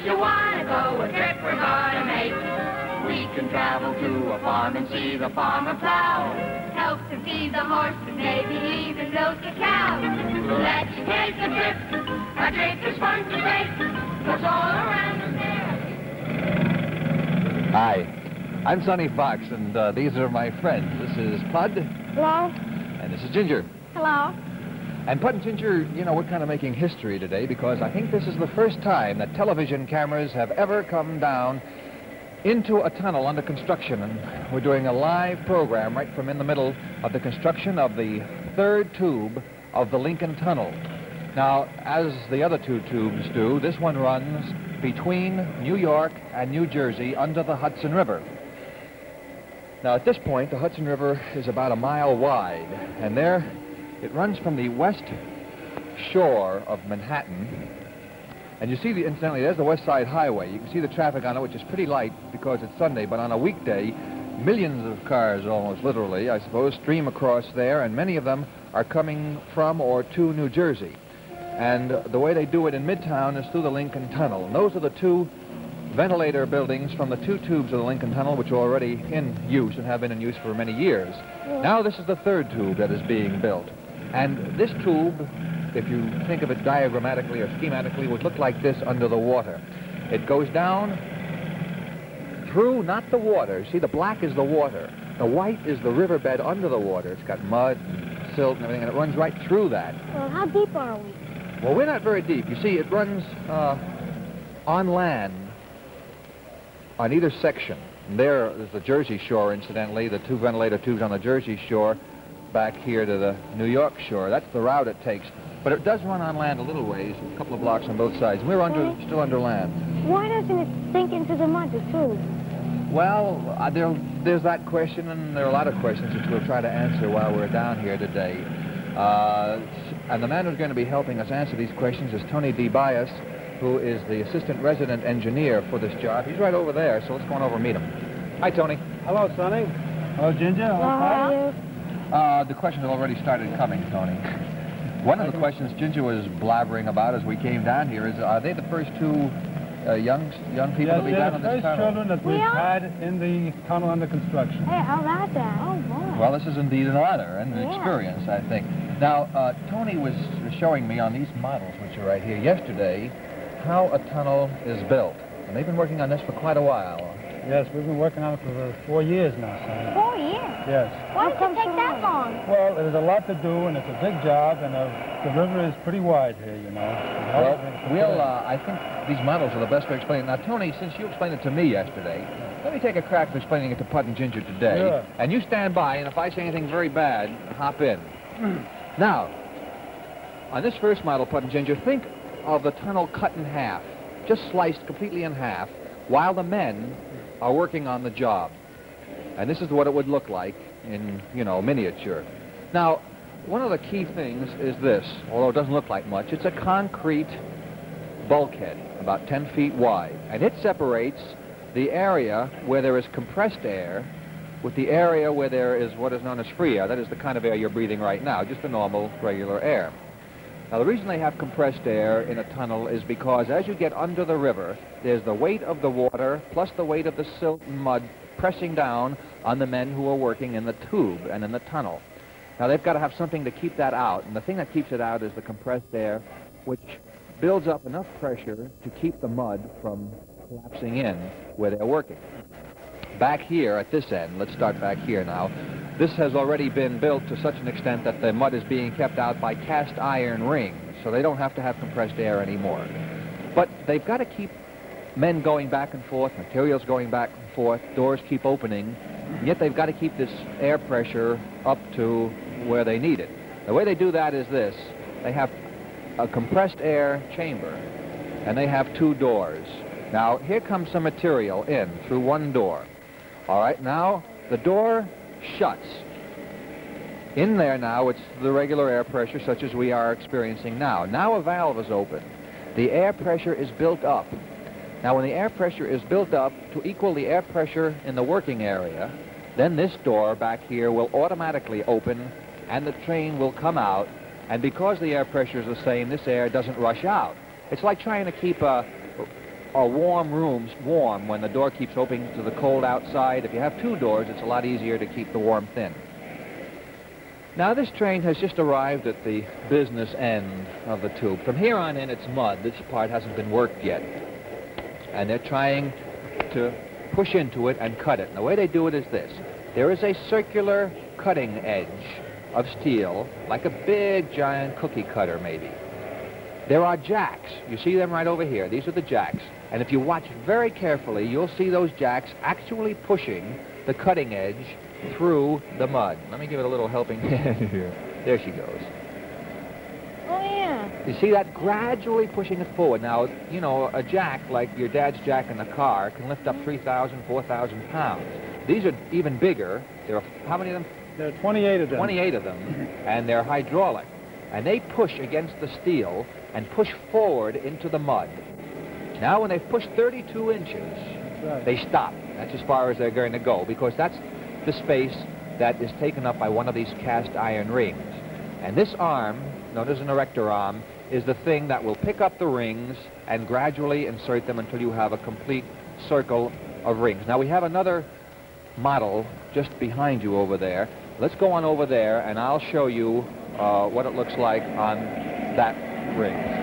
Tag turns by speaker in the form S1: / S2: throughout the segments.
S1: you wanna go, a trip we're gonna make. We can travel to a farm and see the farmer plow. Help to feed the horses, maybe even milk a cow. Let's take a trip is fun to take. Goes all around us there.
S2: Hi, I'm Sonny Fox, and these are my friends. This is Pud.
S3: Hello.
S2: And this is Ginger.
S3: Hello.
S2: And Pud and Ginger, you know, we're kind of making history today because I think this is the first time that television cameras have ever come down into a tunnel under construction, and we're doing a live program right from in the middle of the construction of the third tube of the Lincoln Tunnel. Now, as the other two tubes do, this one runs between New York and New Jersey under the Hudson River. Now, at this point, the Hudson River is about a mile wide, and there it runs from the west shore of Manhattan. And you see, incidentally, there's the West Side Highway. You can see the traffic on it, which is pretty light because it's Sunday, but on a weekday, millions of cars, almost literally, I suppose, stream across there, and many of them are coming from or to New Jersey. And the way they do it in Midtown is through the Lincoln Tunnel. And those are the two ventilator buildings from the two tubes of the Lincoln Tunnel, which are already in use and have been in use for many years. Now this is the third tube that is being built. And this tube, if you think of it diagrammatically or schematically, would look like this under the water. It goes down through, not the water. See, the black is the water. The white is the riverbed under the water. It's got mud, silt, and everything, and it runs right through that.
S3: Well, how deep are we?
S2: Well, we're not very deep. You see, it runs on land on either section. And there is the Jersey shore, incidentally, the two ventilator tubes on the Jersey shore back here to the New York shore. That's the route it takes. But it does run on land a little ways, a couple of blocks on both sides. We're still under land.
S3: Why doesn't it sink into the mud, the tube?
S2: Well, there's that question, and there are a lot of questions which we'll try to answer while we're down here today. And the man who's going to be helping us answer these questions is Tony DeBiase, who is the assistant resident engineer for this job. He's right over there, so let's go on over and meet him. Hi, Tony.
S4: Hello, Sonny. Hello, Ginger.
S3: How are you?
S2: The questions have already started coming, Tony. One of the questions Ginger was blabbering about as we came down here is, are they the first two young people to be down in this tunnel?
S4: Yes, the first children that we've had in the tunnel under construction.
S3: Hey, how about that? Oh, boy.
S2: Well, this is indeed an honor and an experience, I think. Now, Tony was showing me on these models, which are right here, yesterday, how a tunnel is built. And they've been working on this for quite a while.
S4: Yes, we've been working on it for 4 years now, Sonny.
S3: 4 years?
S4: Yes.
S3: Why does it take that long?
S4: Well, there's a lot to do, and it's a big job, and the river is pretty wide here, you know.
S2: Well, I think these models are the best way to explain it. Now, Tony, since you explained it to me yesterday, let me take a crack at explaining it to Pud and Ginger today.
S4: Sure.
S2: And you stand by, and if I say anything very bad, hop in. Now, on this first model, Pud and Ginger, think of the tunnel cut in half, just sliced completely in half, while the men are working on the job. And this is what it would look like in, miniature. Now, one of the key things is this, although it doesn't look like much. It's a concrete bulkhead, about 10 feet wide, and it separates the area where there is compressed air with the area where there is what is known as free air. That is the kind of air you're breathing right now, just the normal, regular air. Now, the reason they have compressed air in a tunnel is because as you get under the river, there's the weight of the water plus the weight of the silt and mud pressing down on the men who are working in the tube and in the tunnel. Now, they've got to have something to keep that out, and the thing that keeps it out is the compressed air, which builds up enough pressure to keep the mud from collapsing in where they're working. Back here at this end, let's start back here now. This has already been built to such an extent that the mud is being kept out by cast iron rings, so they don't have to have compressed air anymore. But they've got to keep men going back and forth, materials going back and forth, doors keep opening, and yet they've got to keep this air pressure up to where they need it. The way they do that is this. They have a compressed air chamber, and they have 2 doors. Now, here comes some material in through one door. All right, now the door shuts. In there now, it's the regular air pressure such as we are experiencing now. Now a valve is open. The air pressure is built up. Now, when the air pressure is built up to equal the air pressure in the working area, then this door back here will automatically open and the train will come out. And because the air pressure is the same, this air doesn't rush out. It's like trying to keep a our warm rooms warm when the door keeps opening to the cold outside. If you have two doors, it's a lot easier to keep the warmth in. Now, this train has just arrived at the business end of the tube. From here on in, it's mud. This part hasn't been worked yet. And they're trying to push into it and cut it. And the way they do it is this. There is a circular cutting edge of steel, like a big, giant cookie cutter, maybe. There are jacks. You see them right over here. These are the jacks. And if you watch very carefully, you'll see those jacks actually pushing the cutting edge through the mud. Let me give it a little helping hand here. There she goes.
S3: Oh, yeah.
S2: You see that? Gradually pushing it forward. Now, you know, a jack, like your dad's jack in the car, can lift up 3,000, 4,000 pounds. These are even bigger. There are, how many of them?
S4: There are 28 of them.
S2: 28 of them, and they're hydraulic. And they push against the steel and push forward into the mud. Now, when they've pushed 32 inches,
S4: Right.
S2: they stop. That's as far as they're going to go, because that's the space that is taken up by one of these cast iron rings. And this arm, known as an erector arm, is the thing that will pick up the rings and gradually insert them until you have a complete circle of rings. Now, we have another model just behind you over there. Let's go on over there, and I'll show you what it looks like on that ring.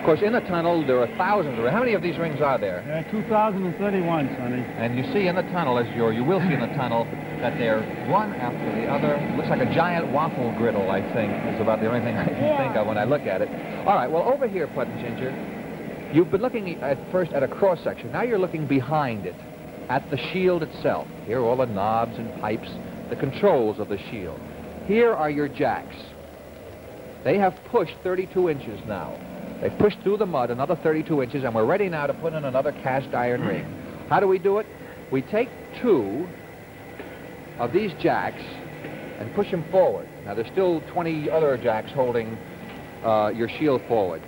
S2: Of course, in the tunnel, there are thousands of rings. How many of these rings are there?
S4: There are 2,031, Sonny.
S2: And you see in the tunnel, you will see in the tunnel, that they're one after the other. Looks like a giant waffle griddle, I think, is about the only thing I can think of when I look at it. All right, well, over here, Putt and Ginger, you've been looking at first at a cross-section. Now you're looking behind it, at the shield itself. Here are all the knobs and pipes, the controls of the shield. Here are your jacks. They have pushed 32 inches now. They've pushed through the mud another 32 inches, and we're ready now to put in another cast iron ring. How do we do it? We take two of these jacks and push them forward. Now, there's still 20 other jacks holding your shield forward.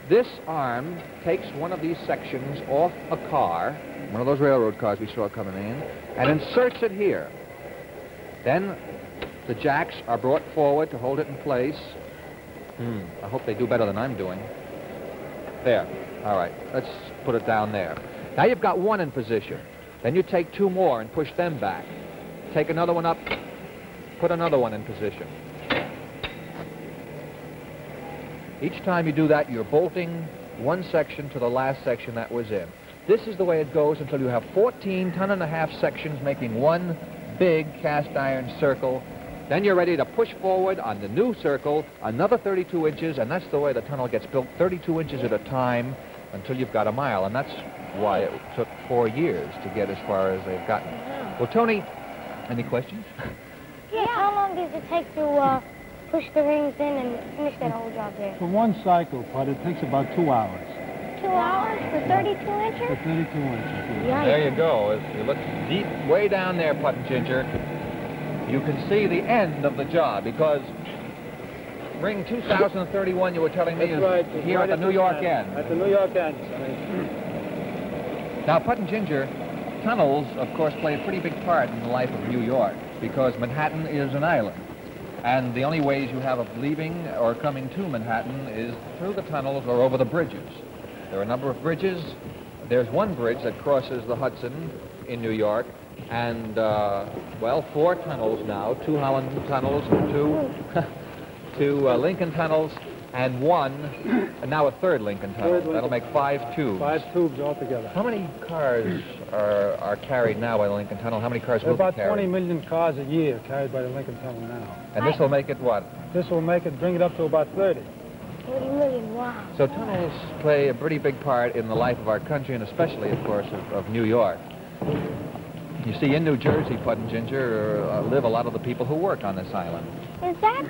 S2: This arm takes one of these sections off a car, one of those railroad cars we saw coming in, and inserts it here. Then the jacks are brought forward to hold it in place. I hope they do better than I'm doing. There. All right. Let's put it down there. Now you've got one in position. Then you take two more and push them back. Take another one up. Put another one in position. Each time you do that, you're bolting one section to the last section that was in. This is the way it goes until you have 14 ton-and-a-half sections making one big cast iron circle. Then you're ready to push forward on the new circle, another 32 inches, and that's the way the tunnel gets built, 32 inches at a time until you've got a mile. And that's why it took 4 years to get as far as they've gotten. Well, Tony, any questions?
S3: Yeah, how long does it take to push the rings in and finish that whole job there?
S4: For one cycle, Putt, it takes about 2 hours.
S3: 2 hours for 32 inches?
S4: For 32 inches.
S3: Yeah.
S2: There you go. If you look deep, way down there, Putt and Ginger, you can see the end of the job, because ring 2031, you were telling me, is
S4: right,
S2: here
S4: right
S2: at the New York end.
S4: At the New York end, Sonny.
S2: Now, Putt and Ginger, tunnels, of course, play a pretty big part in the life of New York, because Manhattan is an island. And the only ways you have of leaving or coming to Manhattan is through the tunnels or over the bridges. There are a number of bridges. There's one bridge that crosses the Hudson in New York, and, well, 4 tunnels now, 2 Holland tunnels and 2 Lincoln tunnels, and and now a third Lincoln tunnel. That'll make 5 tubes.
S4: 5 tubes altogether.
S2: How many cars are carried now by the Lincoln Tunnel? How many cars
S4: There are
S2: will be
S4: about
S2: carried?
S4: 20 million cars a year carried by the Lincoln Tunnel now.
S2: And this will make it what?
S4: This will bring it up to about 30.
S3: 30 million, wow.
S2: So tunnels play a pretty big part in the life of our country, and especially, of course, of New York. You see, in New Jersey, Putt and Ginger, live a lot of the people who work on this island.
S3: Is that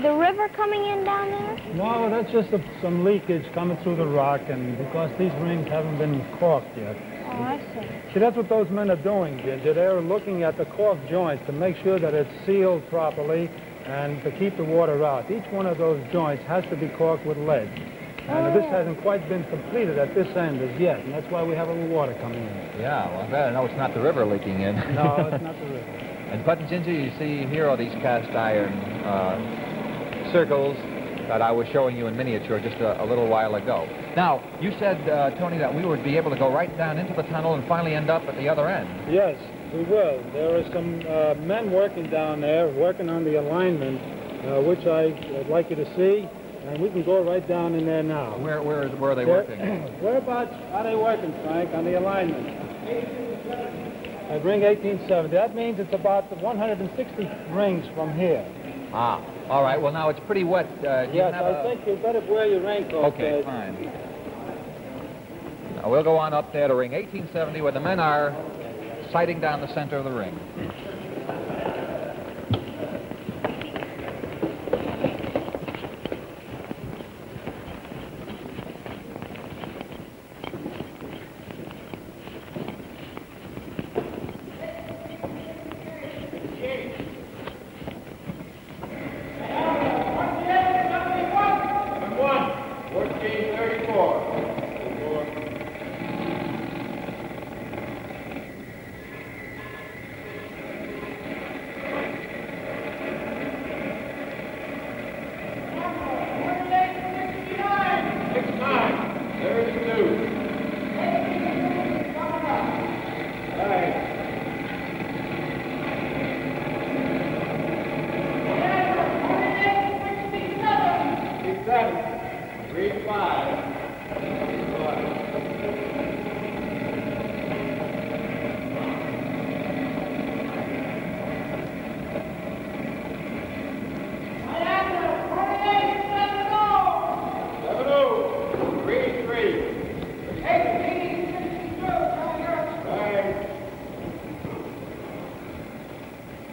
S3: the river coming in down there?
S4: No, that's just some leakage coming through the rock, and because these rings haven't been caulked yet.
S3: Oh, I see.
S4: See, that's what those men are doing, Ginger. They're looking at the caulk joints to make sure that it's sealed properly and to keep the water out. Each one of those joints has to be caulked with lead. And this hasn't quite been completed at this end as yet, and that's why we have a little water coming in.
S2: Yeah, well, I'm glad I know it's not the river leaking in.
S4: No, it's not the river.
S2: And Putt and Ginger, you see here are these cast iron circles, that I was showing you in miniature just a little while ago. Now, you said, Tony, that we would be able to go right down into the tunnel and finally end up at the other end.
S4: Yes, we will. There are some men working down there, working on the alignment, which I'd like you to see, and we can go right down in there now.
S2: Where are they working?
S4: Whereabouts are they working, Frank, on the alignment? I bring 1870. That means it's about 160 rings from here.
S2: Ah, all right. Well, now it's pretty wet.
S4: Yes, I think you better wear your raincoat.
S2: Okay, fine. Now, we'll go on up there to ring 1870 where the men are sighting down the center of the ring.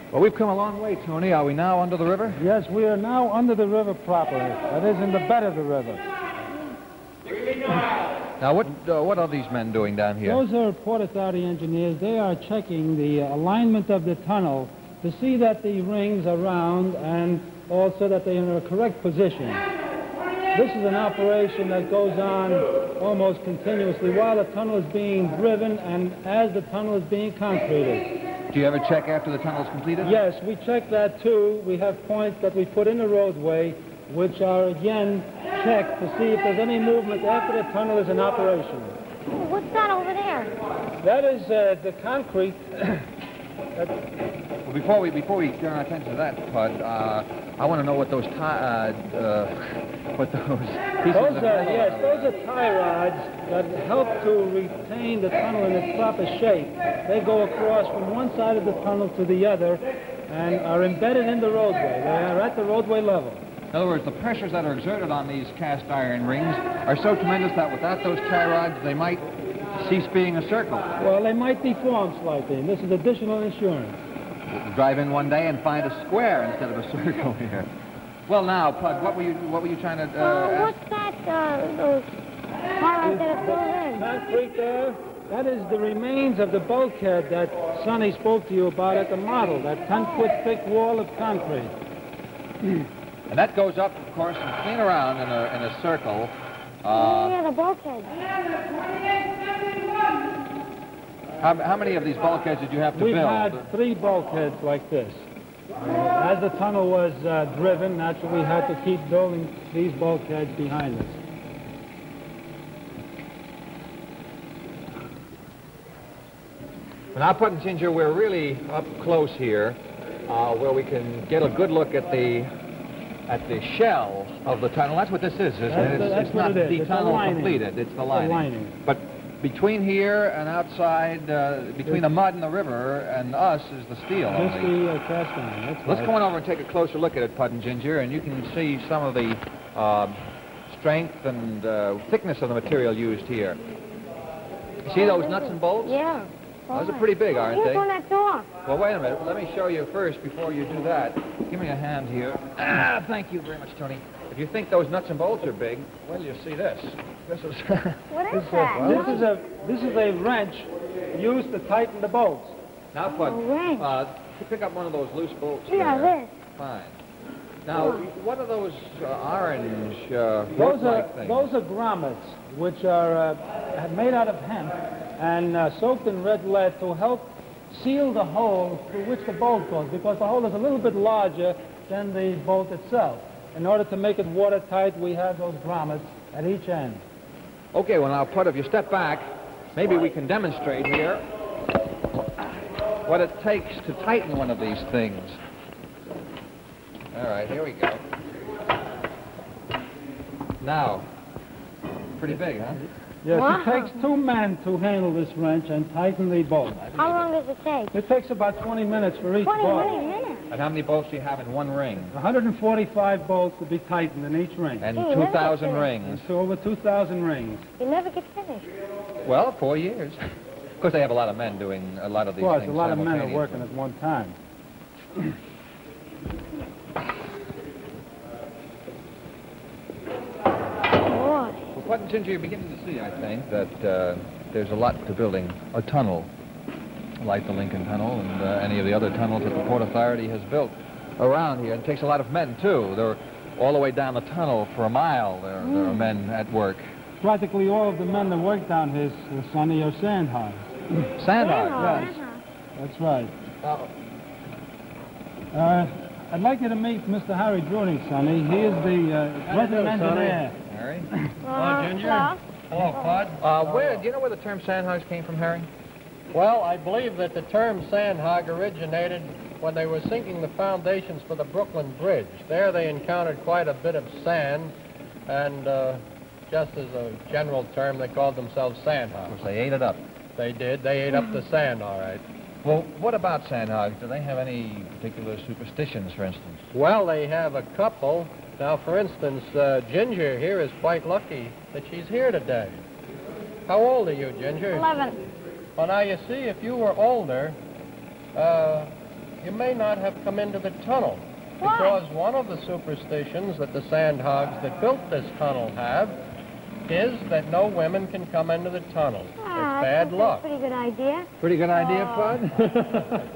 S2: Well, we've come a long way, Tony. Are we now under the river?
S4: Yes, we are now under the river properly. That is, in the bed of the river.
S2: Now, what are these men doing down here?
S4: Those are Port Authority engineers. They are checking the alignment of the tunnel to see that the rings are round and also that they are in a correct position. This is an operation that goes on almost continuously while the tunnel is being driven and as the tunnel is being concreted.
S2: Do you ever check after the tunnel is completed?
S4: Yes, we check that too. We have points that we put in the roadway which are again checked to see if there's any movement after the tunnel is in operation.
S3: Oh, what's that over there?
S4: That is the concrete.
S2: Well, before we turn our attention to that, Bud, I want to know what those pieces
S4: Those are tie rods that help to retain the tunnel in its proper shape. They go across from one side of the tunnel to the other and are embedded in the roadway. They are at the roadway level.
S2: In other words, the pressures that are exerted on these cast iron rings are so tremendous that without those tie rods, they might cease being a circle.
S4: Well, they might deform slightly, and this is additional insurance.
S2: We'll drive in one day and find a square instead of a circle here. Well, now, Pud, what were you trying to
S3: what's that, those tie rods that are filled in?
S4: Concrete there? That is the remains of the bulkhead that Sonny spoke to you about at the model, that 10-foot thick wall of concrete.
S2: And that goes up, of course, and clean around in a circle.
S3: Yeah, the bulkhead.
S2: How many of these bulkheads did you have to
S4: We've
S2: build?
S4: had 3 bulkheads like this. As the tunnel was driven, naturally we had to keep building these bulkheads behind us.
S2: Now, Pud and Ginger, we're really up close here, where we can get a good look at the shell of the tunnel. That's what this is, isn't it?
S4: That's
S2: it's
S4: what
S2: not
S4: it is.
S2: the
S4: It's
S2: tunnel
S4: a lining.
S2: completed. It's the
S4: It's
S2: lining.
S4: a lining.
S2: But between here and outside, between the mud and the river and us, is the steel.
S4: Just
S2: only.
S4: the cast iron. That's
S2: Let's
S4: right.
S2: go on over and take a closer look at it, Pud and Ginger, and you can see some of the strength and thickness of the material used here. You see those nuts and bolts?
S3: Yeah.
S2: Those are pretty big, aren't
S3: Here's
S2: they?
S3: one that's off.
S2: Well, wait a minute. Let me show you first before you do that. Give me a hand here. Thank you very much, Tony. If you think those nuts and bolts are big, well, you see this. This is...
S3: What is that?
S4: This is a wrench used to tighten the bolts.
S2: Now, Pud,
S3: A wrench.
S2: pick up one of those loose bolts
S3: Yeah,
S2: there.
S3: this.
S2: Fine. Now, what are those orange
S4: Those
S2: rope-like things?
S4: are grommets, which are made out of hemp and soaked in red lead to help seal the hole through which the bolt goes, because the hole is a little bit larger than the bolt itself. in order to make it watertight, we have those grommets at each end.
S2: Okay, well now, Pud, if you step back, maybe we can demonstrate here what it takes to tighten one of these things. All right, here we go. Now, pretty big, huh?
S4: Yes,
S3: Wow.
S4: it takes 2 men to handle this wrench and tighten the bolt.
S3: How long does it take?
S4: It takes about 20 minutes for each
S3: 20
S4: bolt.
S3: minutes.
S2: And how many bolts do you have in one ring?
S4: 145 bolts to be tightened in each ring.
S2: And
S3: Gee, you never
S2: 2,000
S3: get finished.
S2: rings.
S4: So over 2,000 rings.
S3: You never get finished.
S2: Well, 4 years. Of course, they have a lot of men doing a lot of
S4: Of
S2: these
S4: course,
S2: things
S4: a lot of men are
S2: simultaneously.
S4: working at one time.
S3: Boy.
S2: Well, Pud and Ginger, you're beginning to see, I think, that there's a lot to building a tunnel, like the Lincoln Tunnel and any of the other tunnels that the Port Authority has built around here. It takes a lot of men, too. They're all the way down the tunnel for a mile. There are men at work.
S4: Practically all of the men that work down here, Sonny, are sand hogs.
S2: Sandhog.
S4: Yes, that's right. I'd like you to meet Mr. Harry Druning, Sonny. He is the resident engineer.
S2: Harry?
S3: Hello, Ginger.
S5: Hello, Pud.
S2: Do you know where the term sandhogs came from, Harry?
S5: Well, I believe that the term sandhog originated when they were sinking the foundations for the Brooklyn Bridge. There they encountered quite a bit of sand, and just as a general term, they called themselves
S2: Of
S5: sandhogs.
S2: course, they ate it up.
S5: They did. They ate up the sand, all right.
S2: Well, what about sandhogs? Do they have any particular superstitions, for instance?
S5: Well, they have a couple. Now, for instance, Ginger here is quite lucky that she's here today. How old are you, Ginger?
S3: 11.
S5: Well, now, you see, if you were older, you may not have come into the tunnel.
S3: Why?
S5: Because one of the superstitions that the sandhogs that built this tunnel have is that no women can come into the tunnel. It's bad luck.
S3: Pretty good idea.
S2: Pretty good idea, Pud.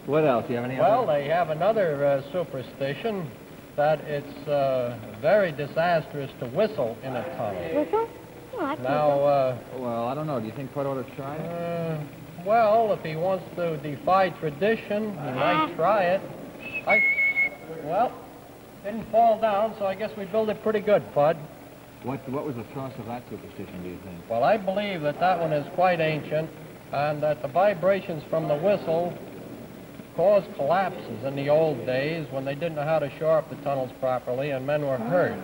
S2: What else? Do you have any
S5: Well,
S2: other?
S5: they have another superstition that it's very disastrous to whistle in a tunnel.
S3: Whistle? Oh, I can
S5: Now,
S2: Well, I don't know. Do you think Pud ought to try it?
S5: well, if he wants to defy tradition, he might try it. Well, didn't fall down, so I guess we built it pretty good, Pud.
S2: What was the source of that superstition, do you think?
S5: Well, I believe that that one is quite ancient, and that the vibrations from the whistle caused collapses in the old days when they didn't know how to shore up the tunnels properly and men were hurt.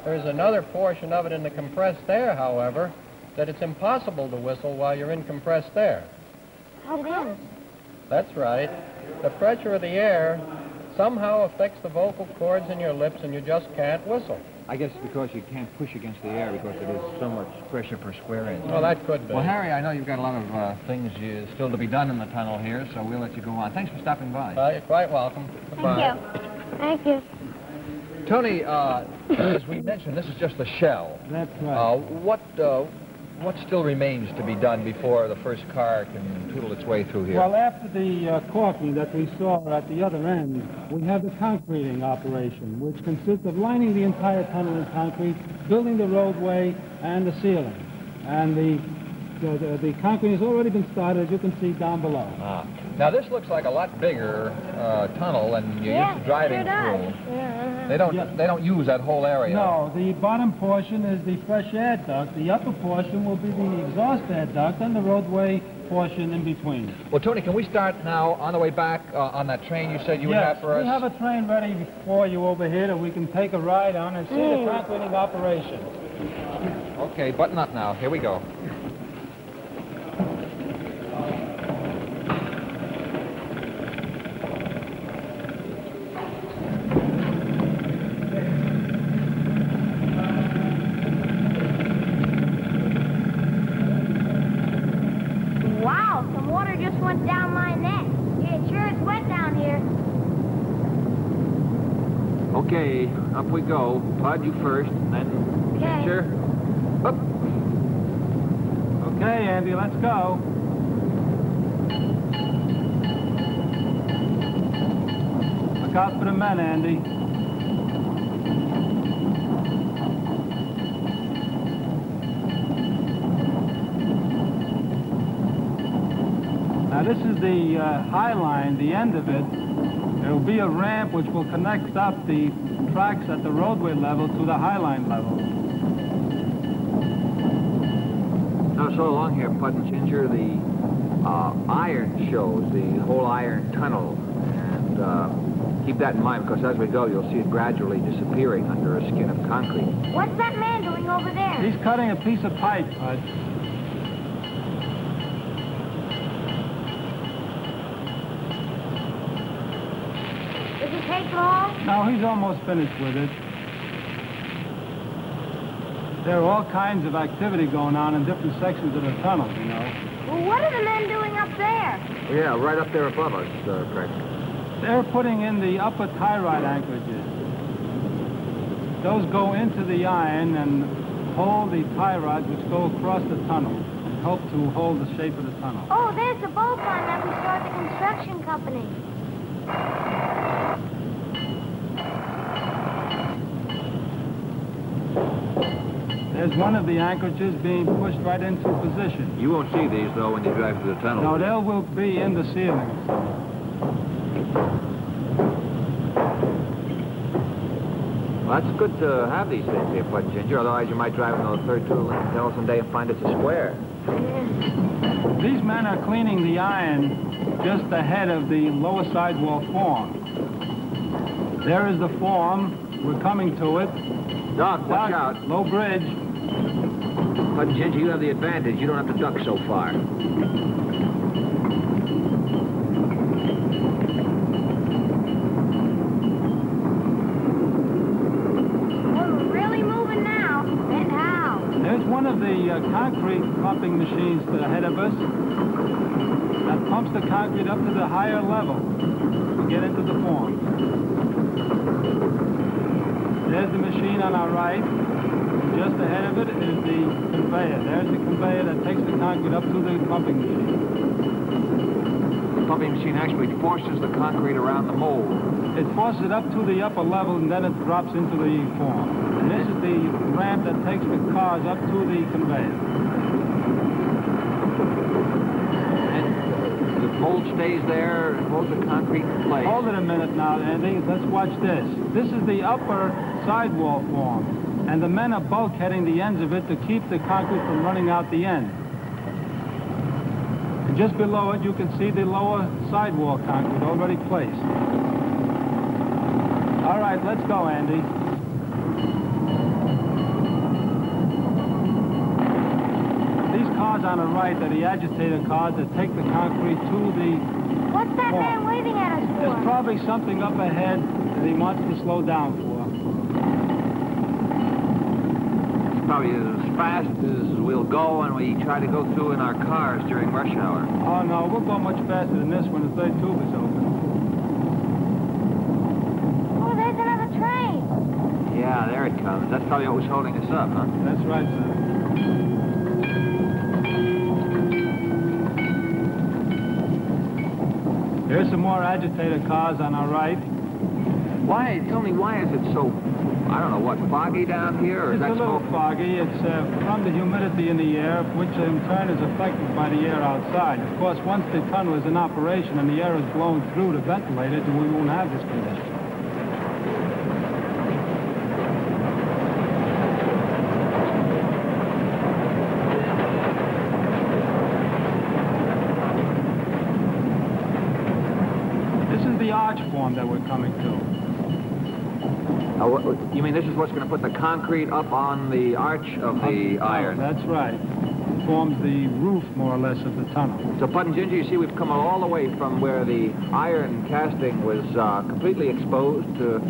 S5: There's another portion of it in the compressed air, however, that it's impossible to whistle while you're in compressed air.
S3: How come?
S5: That's right. The pressure of the air somehow affects the vocal cords in your lips and you just can't whistle.
S2: I guess because you can't push against the air because it is so much pressure per square inch.
S5: Well, that could be.
S2: Well, Harry, I know you've got a lot of things still to be done in the tunnel here, so we'll let you go on. Thanks for stopping by.
S5: You're quite welcome. Goodbye.
S3: Thank you.
S2: Tony, as we mentioned, this is just the shell.
S4: That's right.
S2: What still remains to be done before the first car can tootle its way through here?
S4: Well, after the caulking that we saw at the other end, we have the concreting operation, which consists of lining the entire tunnel in concrete, building the roadway and the ceiling. And the concrete has already been started, as you can see down below.
S2: Now, this looks like a lot bigger tunnel than you're used to driving
S3: sure does.
S2: through.
S3: Yeah.
S2: They don't use that whole area.
S4: No, the bottom portion is the fresh air duct. The upper portion will be the exhaust air duct and the roadway portion in between.
S2: Well, Tony, can we start now on the way back on that train you said you would have for us?
S4: we have a train ready for you over here that we can take a ride on and see the concreting operation.
S2: Okay, button up now. Here we go.
S3: Wow, some water just went down my neck. Yeah, it sure is wet down here.
S2: Okay, up we go. Pud, you first, and then
S3: Okay.
S2: Ginger. Up.
S4: Okay, Andy, let's go. Look out for the men, Andy. Now, this is the high line, the end of it. There will be a ramp which will connect up the tracks at the roadway level to the highline level.
S2: Now, so along here, Pud and Ginger, the iron shows, the whole iron tunnel. And keep that in mind, because as we go, you'll see it gradually disappearing under a skin of concrete.
S3: What's that man doing over there?
S4: He's cutting a piece of pipe, Pud.
S3: Does it take long?
S4: No, he's almost finished with it. There are all kinds of activity going on in different sections of the tunnel, you know.
S3: Well, what are the men doing up there?
S2: Yeah, right up there above us, Craig.
S4: They're putting in the upper tie rod anchorages. Those go into the iron and hold the tie rods which go across the tunnel and help to hold the shape of the tunnel.
S3: Oh, there's the bolt line that we saw at the construction company.
S4: There's one of the anchorages being pushed right into position.
S2: You won't see these, though, when you drive through the tunnel.
S4: No, they will be in the ceilings.
S2: Well, that's good to have these things here, Pud and Ginger. Otherwise, you might drive another 32 Lincoln Tunnel someday and find it's a square.
S4: These men are cleaning the iron just ahead of the lower sidewall form. There is the form. We're coming to it.
S2: Doc, watch out.
S4: Low bridge.
S2: Pud and Ginger, you have the advantage. You don't have to duck so far.
S3: We're really moving now. And how?
S4: There's one of the concrete pumping machines ahead of us that pumps the concrete up to the higher level to get into the form. There's the machine on our right. Just ahead of it is the conveyor. There's the conveyor that takes the concrete up to the pumping machine.
S2: The pumping machine actually forces the concrete around the mold.
S4: It forces it up to the upper level, and then it drops into the form. And this is the ramp that takes the cars up to the conveyor.
S2: And the mold stays there, and holds the concrete in place.
S4: Hold it a minute now, Andy. Let's watch this. This is the upper sidewall form, and the men are bulkheading the ends of it to keep the concrete from running out the end. And just below it, you can see the lower sidewall concrete already placed. All right, let's go, Andy. These cars on the right are the agitator cars that take the concrete to the
S3: What's that
S4: form.
S3: man waving at us for?
S4: There's probably something up ahead that he wants to slow down for.
S2: Probably as fast as we'll go when we try to go through in our cars during rush hour.
S4: Oh, no, we'll go much faster than this when the third tube is open.
S3: Oh, there's another train.
S2: Yeah, there it comes. That's probably what was holding us up, huh?
S4: That's right, sir. There's some more agitator cars on our right.
S2: Tell me, why is it so, I don't know, what, foggy down here? Or is
S4: It's
S2: that
S4: a little
S2: smoke?
S4: foggy. It's from the humidity in the air, which in turn is affected by the air outside. Of course, once the tunnel is in operation and the air is blown through to ventilate it, we won't have this condition. This is the arch form that we're coming to.
S2: You mean this is what's going to put the concrete up on the arch of the iron?
S4: That's right. It forms the roof, more or less, of the tunnel.
S2: So, Pud and Ginger, you see we've come all the way from where the iron casting was completely exposed to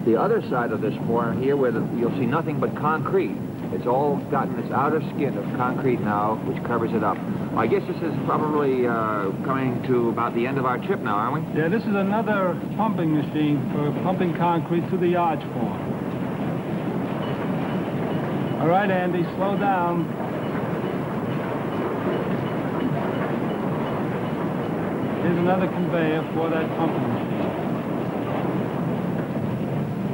S2: the other side of this form here where you'll see nothing but concrete. It's all gotten this outer skin of concrete now, which covers it up. I guess this is probably coming to about the end of our trip now, aren't we?
S4: Yeah, this is another pumping machine for pumping concrete to the arch form. All right, Andy, slow down. Here's another conveyor for that pumping machine.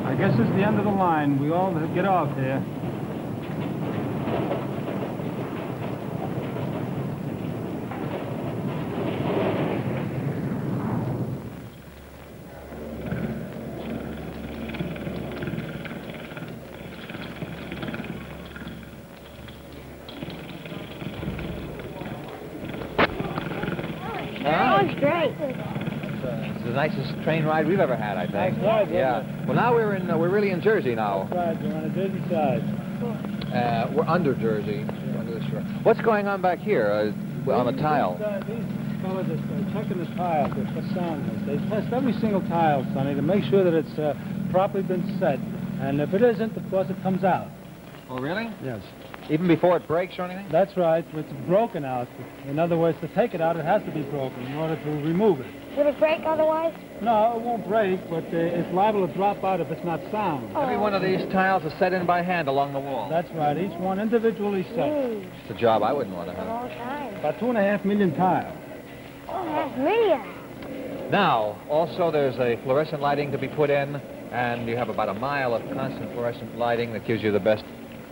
S4: I guess it's the end of the line. We all get off here.
S3: looks great.
S2: It's the nicest train ride we've ever had, I think.
S4: Nice ride, wasn't
S2: Yeah. Well, now we're really in Jersey now.
S4: That's right, we're on the Jersey side.
S2: We're under Jersey, under the shore. What's going on back here on the tile?
S4: These fellas are checking the tile for soundness. They test every single tile, Sonny, to make sure that it's properly been set. And if it isn't, of course, it comes out.
S2: Oh, really?
S4: Yes.
S2: Even before it breaks or anything?
S4: That's right. It's broken out. In other words, to take it out, it has to be broken in order to remove it.
S3: Would it break otherwise?
S4: No, it won't break, but it's liable to drop out if it's not sound.
S2: Every one of these tiles is set in by hand along the wall.
S4: That's right. Each one individually set.
S2: It's a job I wouldn't want to
S3: A
S2: have.
S3: long time.
S4: About 2.5 million tiles.
S3: 2.5 million.
S2: Now, also there's a fluorescent lighting to be put in, and you have about a mile of constant fluorescent lighting that gives you the best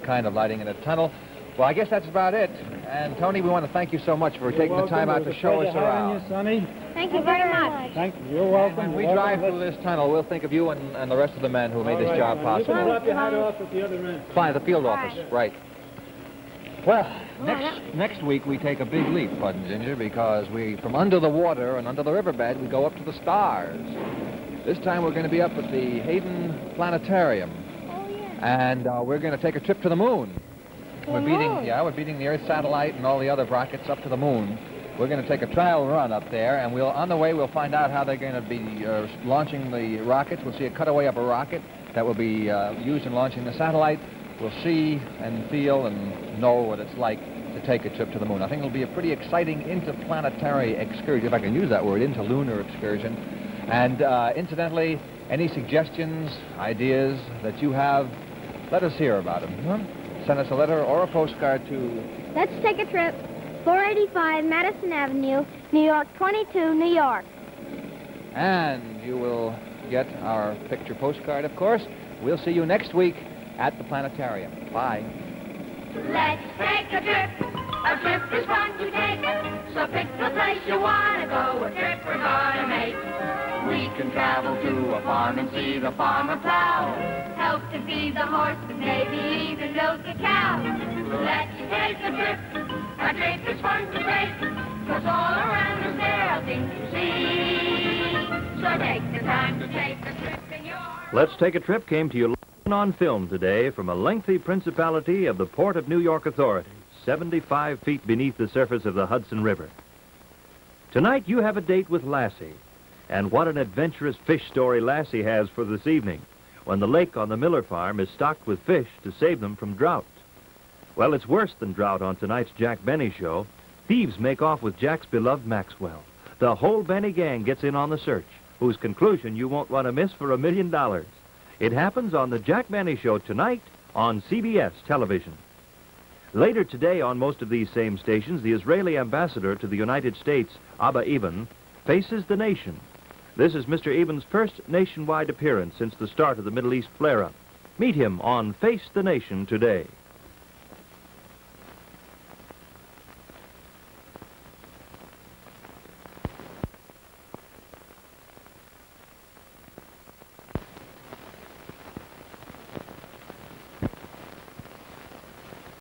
S2: kind of lighting in a tunnel. Well, I guess that's about it. And, Tony, we want to thank you so much for taking the time out to show us around.
S4: You, Sonny.
S3: Thank you very much.
S4: Thank you. You're welcome.
S2: When we drive through this tunnel, we'll think of you and the rest of the men who made this job
S4: You
S2: possible.
S4: can drop your hat off at the other end.
S2: Fine, the field office, right. Well,
S3: Right.
S2: next week we take a big leap, Bud and Ginger, because from under the water and under the riverbed, we go up to the stars. This time we're going to be up at the Hayden Planetarium.
S3: Oh, yeah.
S2: And we're going to take a trip to the moon. We're beating the Earth satellite and all the other rockets up to the moon. We're going to take a trial run up there, and on the way we'll find out how they're going to be launching the rockets. We'll see a cutaway of a rocket that will be used in launching the satellite. We'll see and feel and know what it's like to take a trip to the moon. I think it'll be a pretty exciting interplanetary excursion, if I can use that word, interlunar excursion. And incidentally, any suggestions, ideas that you have, let us hear about them. Huh? Send us a letter or a postcard to...
S3: Let's take a trip. 485 Madison Avenue, New York 22, New York.
S2: And you will get our picture postcard, of course. We'll see you next week at the planetarium. Bye.
S1: Let's take a trip. A trip is fun to take. So pick the place you want to go. A trip we're gonna make. We can travel to a farm and see the farmer plow. Help to feed the horse and maybe even milk a cow. Let's take a trip. A trip is fun to take. 'Cause all around us there are things to see. So take the time to take a trip in your...
S6: Let's Take a Trip came to you on film today from a lengthy principality of the Port of New York Authority, 75 feet beneath the surface of the Hudson River. Tonight you have a date with Lassie. And what an adventurous fish story Lassie has for this evening, when the lake on the Miller farm is stocked with fish to save them from drought. Well, it's worse than drought on tonight's Jack Benny show. Thieves make off with Jack's beloved Maxwell. The whole Benny gang gets in on the search, whose conclusion you won't want to miss for $1 million. It happens on the Jack Benny Show tonight on CBS television. Later today on most of these same stations, the Israeli ambassador to the United States, Abba Eban, faces the nation. This is Mr. Eban's first nationwide appearance since the start of the Middle East flare-up. Meet him on Face the Nation today.